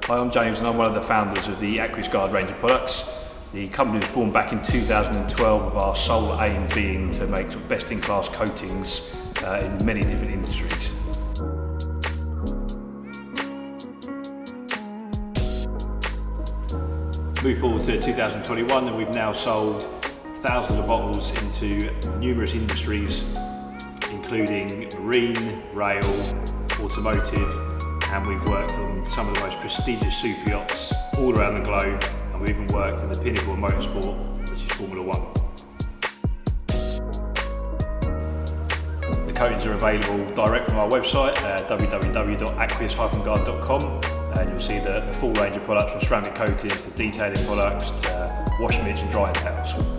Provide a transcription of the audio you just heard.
Hi, I'm James and I'm one of the founders of the Aquis Guard range of products. The company was formed back in 2012 with our sole aim being to make best-in-class coatings in many different industries. Move forward to 2021 and we've now sold thousands of bottles into numerous industries including marine, rail, automotive, and we've worked on some of the most prestigious super yachts all around the globe, and we've even worked in the pinnacle of motorsport, which is Formula 1. The coatings are available direct from our website, www.aquis-guard.com, and you'll see the full range of products from ceramic coatings to detailing products to wash mitts and drying towels.